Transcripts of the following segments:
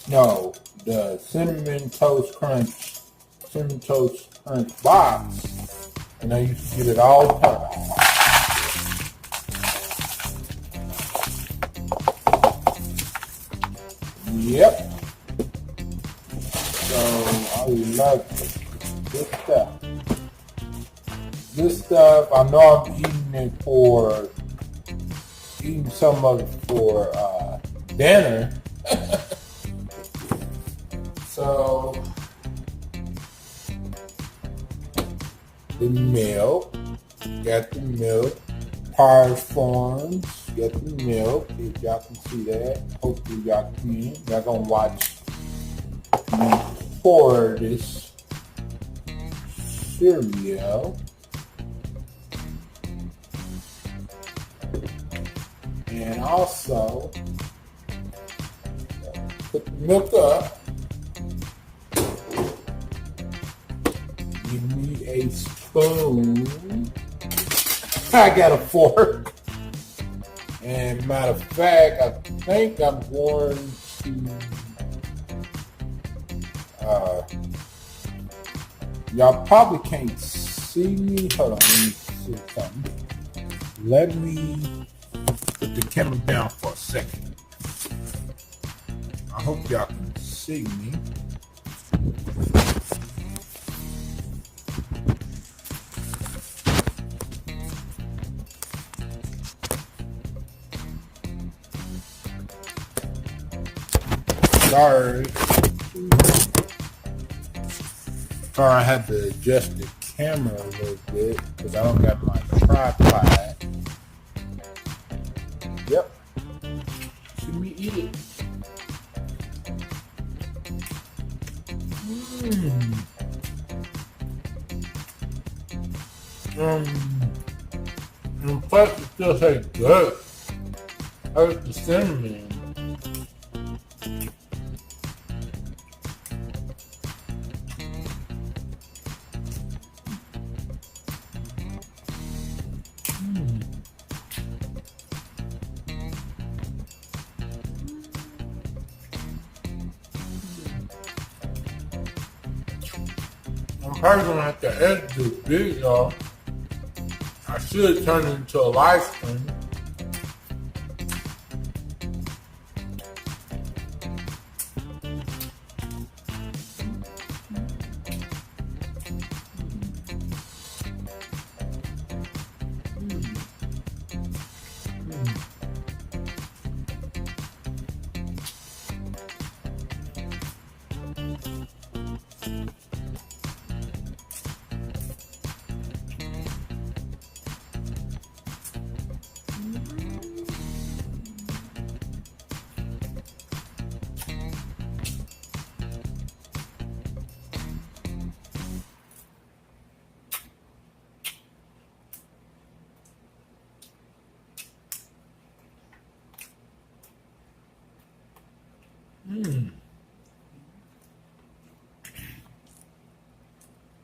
No, the cinnamon toast crunch box, and I used to get it all the time. Yep. So I love this stuff. This stuff, I know I'm eating some of it for dinner. So the milk, got the milk. Pars Farms, got the milk. If y'all can see that, hopefully y'all can. Y'all gonna watch me pour this cereal. And also put the milk up. You need a spoon. I got a fork. And matter of fact, I think I'm going to, y'all probably can't see me. Hold on, let me see something. Let me put the camera down for a second. I hope y'all can see me. Sorry, I had to adjust the camera a little bit because I don't got my tripod. Yep. See me eat it. In fact, it still tastes good. I like the cinnamon. I'm probably gonna have to edit this video. I should turn it into a live stream.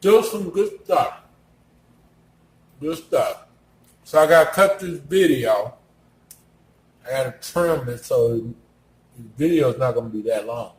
Still some good stuff. Good stuff. So I gotta cut this video. I gotta trim it so the video is not gonna be that long.